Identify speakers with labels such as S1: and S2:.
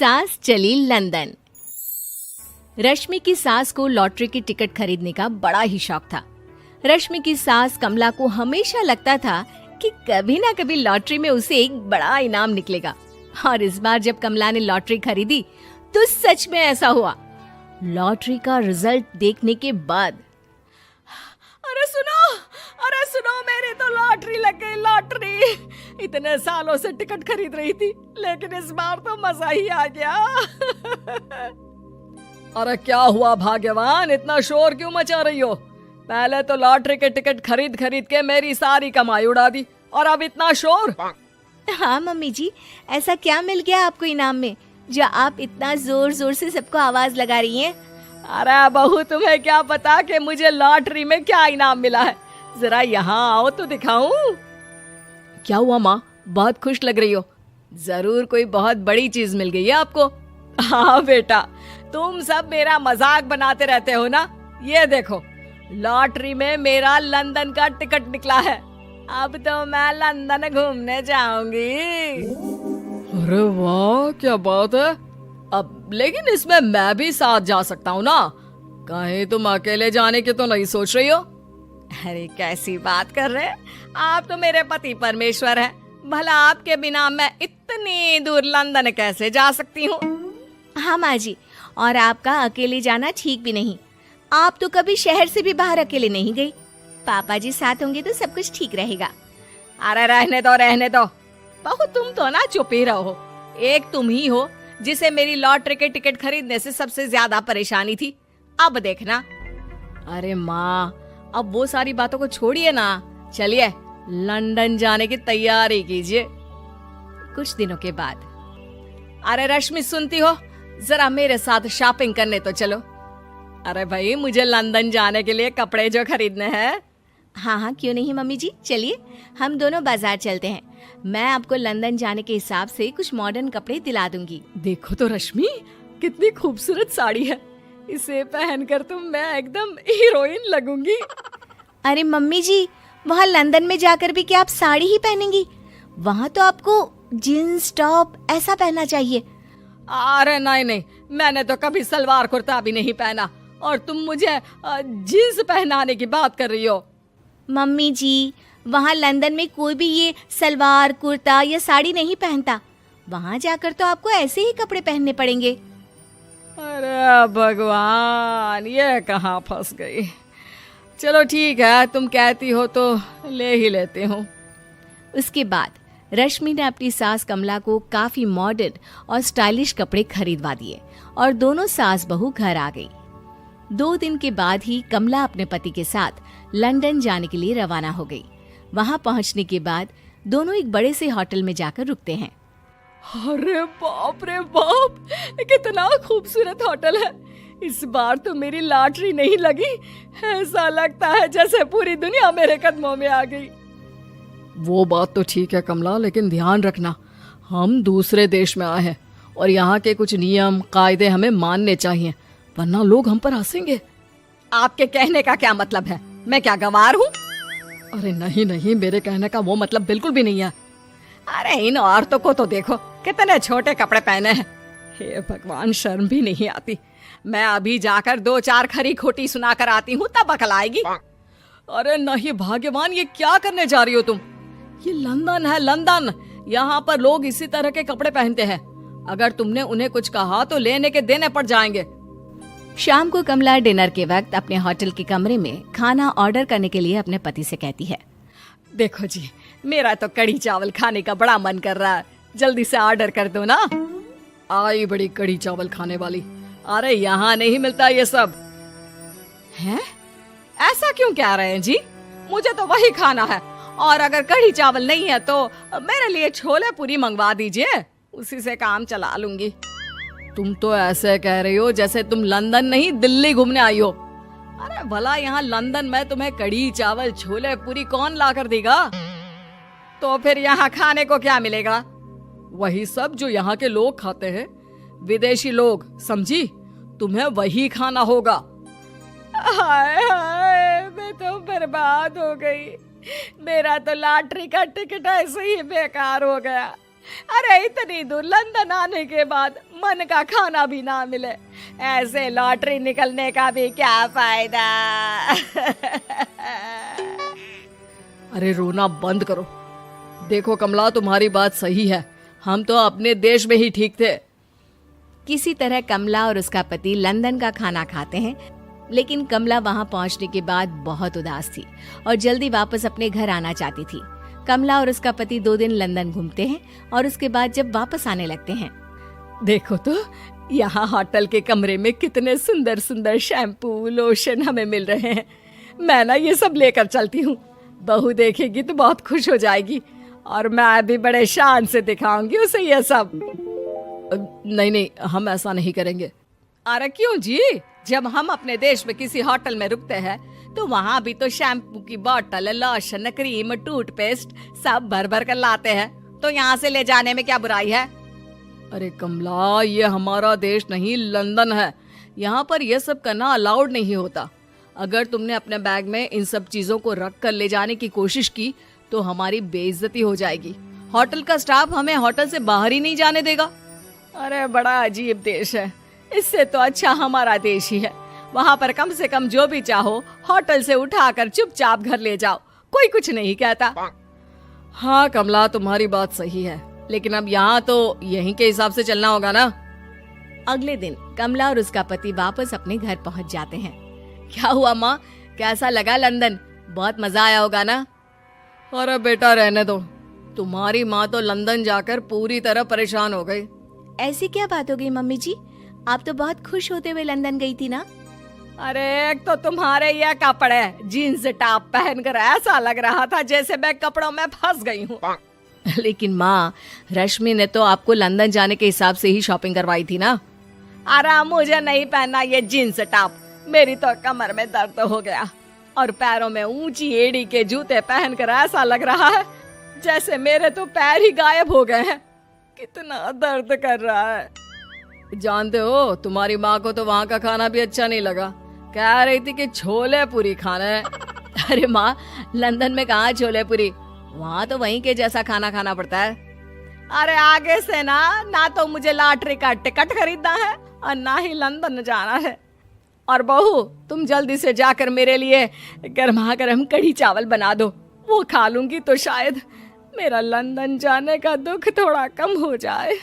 S1: सास चली लंदन। रश्मि की सास को लॉटरी की टिकट खरीदने का बड़ा ही शौक था। रश्मि की सास कमला को हमेशा लगता था कि कभी ना कभी लॉटरी में उसे एक बड़ा इनाम निकलेगा, और इस बार जब कमला ने लॉटरी खरीदी तो सच में ऐसा हुआ। लॉटरी का रिजल्ट देखने के बाद अरे सुनो मेरी तो लॉटरी लग गई, लॉटरी। इतने सालों से टिकट खरीद रही थी, लेकिन इस बार तो मजा ही आ गया।
S2: अरे क्या हुआ भाग्यवान, इतना शोर क्यों मचा रही हो? पहले तो लॉटरी के टिकट खरीद खरीद के मेरी सारी कमाई उड़ा दी, और अब इतना शोर।
S1: हाँ मम्मी जी, ऐसा क्या मिल गया आपको इनाम में जो आप इतना जोर जोर से सबको आवाज लगा रही हैं?
S2: अरे बहू, तुम्हें क्या पता कि मुझे लॉटरी में क्या इनाम मिला है? जरा यहाँ आओ तो दिखाऊं। क्या हुआ माँ, बहुत खुश लग रही हो? जरूर कोई बहुत बड़ी चीज मिल गई है आपको। हाँ बेटा, तुम सब मेरा मजाक बनाते रहते हो ना। ये देखो, लॉटरी में मेरा लंदन का टिकट निकला है। अब तो मैं लंदन घूमने जाऊंगी। अरे वाह, क्या बात है। अब लेकिन इसमें मैं भी साथ जा सकता हूँ ना? कहीं तुम अकेले जाने की तो नहीं सोच रही हो? अरे कैसी बात कर रहे हैं आप, तो मेरे पति परमेश्वर हैं। भला आपके बिना मैं इतनी दूर लंदन कैसे जा सकती हूँ?
S1: हाँ माँ जी, और आपका अकेले जाना ठीक भी नहीं। आप तो कभी शहर से भी बाहर अकेले नहीं गई। पापा जी साथ होंगे तो सब कुछ ठीक रहेगा।
S2: अरे रहने दो बहू, तुम तो ना चुप ही रहो। एक तुम ही हो जिसे मेरी लॉटरी के टिकट खरीदने से सबसे ज्यादा परेशानी थी। अब देखना। अरे माँ, अब वो सारी बातों को छोड़िए ना, चलिए लंदन जाने की तैयारी कीजिए। कुछ दिनों के बाद, अरे रश्मि सुनती हो, जरा मेरे साथ शॉपिंग करने तो चलो। अरे भाई, मुझे लंदन जाने के लिए कपड़े जो खरीदने हैं।
S1: हाँ, क्यों नहीं मम्मी जी, चलिए हम दोनों बाजार चलते हैं। मैं आपको लंदन जाने के हिसाब से कुछ मॉडर्न कपड़े दिला दूंगी।
S2: देखो तो रश्मि, कितनी खूबसूरत साड़ी है। इसे पहनकर तो मैं एकदम हीरोइन लगूंगी।
S1: अरे मम्मी जी, वहाँ लंदन में जाकर भी क्या आप साड़ी ही पहनेंगी? वहाँ तो आपको जीन्स टॉप ऐसा पहनना चाहिए।
S2: अरे नहीं, मैंने तो कभी सलवार कुर्ता भी नहीं पहना, और तुम मुझे जीन्स पहनाने की बात कर रही हो।
S1: मम्मी जी, वहाँ लंदन में कोई भी ये सलवार कुर्ता या साड़ी नहीं पहनता। वहाँ जाकर तो आपको ऐसे ही कपड़े पहनने पड़ेंगे।
S2: अरे भगवान, ये कहाँ फंस गई। चलो ठीक है, तुम कहती हो तो ले ही लेती हूँ।
S1: उसके बाद रश्मि ने अपनी सास कमला को काफी मॉडर्न और स्टाइलिश कपड़े खरीदवा दिए, और दोनों सास बहू घर आ गई। 2 दिन के बाद ही कमला अपने पति के साथ लंदन जाने के लिए रवाना हो गई। वहां पहुंचने के बाद दोनों एक बड़े से होटल में जाकर रुकते हैं।
S2: अरे बाप रे बाप, कितना खूबसूरत होटल है। इस बार तो मेरी लॉटरी नहीं लगी। ऐसा लगता है जैसे पूरी दुनिया मेरे कदमों में आ गई। वो बात तो ठीक है कमला, लेकिन ध्यान रखना, हम दूसरे देश में आए हैं और यहाँ के कुछ नियम कायदे हमें मानने चाहिए, वरना लोग हम पर हंसेंगे। आपके कहने का क्या मतलब है? मैं क्या गंवार हूँ? अरे नहीं, मेरे कहने का वो मतलब बिल्कुल भी नहीं है। अरे इन औरतों को तो देखो, कितने छोटे कपड़े पहने हैं। हे भगवान, शर्म भी नहीं आती। मैं अभी जाकर 2-4 खरी खोटी सुना कर आती हूँ, तब अकल आएगी। अरे नहीं भाग्यवान, ये क्या करने जा रही हो तुम? ये लंदन है, लंदन। यहाँ पर लोग इसी तरह के कपड़े पहनते हैं। अगर तुमने उन्हें कुछ कहा तो लेने के देने पड़ जाएंगे।
S1: शाम को कमला डिनर के वक्त अपने होटल के कमरे में खाना ऑर्डर करने के लिए अपने पति से कहती है,
S2: देखो जी, मेरा तो कढ़ी चावल खाने का बड़ा मन कर रहा है, जल्दी से ऑर्डर कर दो ना। आई बड़ी कढ़ी चावल खाने वाली। अरे यहाँ नहीं मिलता ये सब। हैं? ऐसा क्यों कह रहे हैं जी? मुझे तो वही खाना है, और अगर कढ़ी चावल नहीं है तो मेरे लिए छोले पूरी मंगवा दीजिए, उसी से काम चला लूंगी। तुम तो ऐसे कह रही हो जैसे तुम लंदन नहीं दिल्ली घूमने आई हो। अरे भला यहाँ लंदन में तुम्हें कढ़ी चावल छोले पूरी कौन ला कर देगा? तो फिर यहाँ खाने को क्या मिलेगा? वही सब जो यहाँ के लोग खाते हैं, विदेशी लोग, समझी? तुम्हें वही खाना होगा। हाय हाय, मैं तो बर्बाद हो गई। मेरा तो लॉटरी का टिकट ऐसे ही बेकार हो गया। अरे इतनी दूर लंदन आने के बाद मन का खाना भी ना मिले, ऐसे लॉटरी निकलने का भी क्या फायदा।
S3: अरे रोना बंद करो। देखो कमला, तुम्हारी बात सही है, हम तो अपने देश में ही ठीक थे।
S1: किसी तरह कमला और उसका पति लंदन का खाना खाते हैं, लेकिन कमला वहां पहुंचने के बाद बहुत उदास थी और जल्दी वापस अपने घर आना चाहती थी। कमला और उसका पति 2 दिन लंदन घूमते हैं और उसके बाद जब वापस आने लगते हैं,
S2: देखो तो यहाँ होटल के कमरे में कितने सुंदर सुंदर शैम्पू लोशन हमें मिल रहे हैं। मैं ना ये सब लेकर चलती हूँ, बहू देखेगी तो बहुत खुश हो जाएगी और मैं भी बड़े शान से दिखाऊंगी उसे ये सब।
S3: नहीं नहीं, हम ऐसा नहीं करेंगे।
S2: अरे क्यों जी, जब हम अपने देश में किसी होटल में रुकते हैं तो वहाँ भी तो शैम्पू की बोतल, लोशन, क्रीम, टूथपेस्ट सब भर भर कर लाते हैं, तो यहाँ से ले जाने में क्या बुराई है।
S3: अरे कमला, ये हमारा देश नहीं, लंदन है। यहाँ पर यह सब करना अलाउड नहीं होता। अगर तुमने अपने बैग में इन सब चीजों को रख कर ले जाने की कोशिश की तो हमारी बेइज्जती हो जाएगी। होटल का स्टाफ हमें होटल से बाहर ही नहीं जाने देगा।
S2: अरे बड़ा अजीब देश है, इससे तो अच्छा हमारा देश ही है। वहाँ पर कम से कम जो भी चाहो होटल से उठाकर चुपचाप घर ले जाओ, कोई कुछ नहीं कहता।
S3: हाँ कमला, तुम्हारी बात सही है, लेकिन अब यहाँ तो यहीं के हिसाब से चलना होगा ना।
S1: अगले दिन कमला और उसका पति वापस अपने घर पहुंच जाते हैं।
S2: क्या हुआ माँ, कैसा लगा लंदन? बहुत मजा आया होगा ना?
S3: अरे बेटा रहने दो, तुम्हारी माँ तो लंदन जाकर पूरी तरह परेशान हो गई।
S1: ऐसी क्या बात हो गई मम्मी जी? आप तो बहुत खुश होते हुए लंदन गई थी ना।
S2: अरे एक तो तुम्हारे ये कपड़े, जीन्स टॉप पहनकर ऐसा लग रहा था जैसे मैं कपड़ों में फंस गई हूँ।
S1: लेकिन माँ, रश्मि ने तो आपको लंदन जाने के हिसाब से ही शॉपिंग करवाई थी ना।
S2: अरे मुझे नहीं पहनना ये जीन्स टॉप, मेरी तो कमर में दर्द हो गया और पैरों में ऊंची एड़ी के जूते पहनकर ऐसा लग रहा है जैसे मेरे तो पैर ही गायब हो गए हैं। कितना दर्द कर रहा है।
S3: जानते हो, तुम्हारी माँ को तो वहाँ का खाना भी अच्छा नहीं लगा, कह रही थी कि छोले पूरी खाना है।
S1: अरे माँ, लंदन में कहाँ छोले पूरी, वहाँ तो वहीं के जैसा खाना खाना पड़ता है।
S2: अरे आगे से ना तो मुझे लॉटरी का टिकट खरीदना है और ना ही लंदन जाना है। और बहू, तुम जल्दी से जाकर मेरे लिए गर्मा गर्म कढ़ी चावल बना दो, वो खा लूंगी तो शायद मेरा लंदन जाने का दुख थोड़ा कम हो जाए।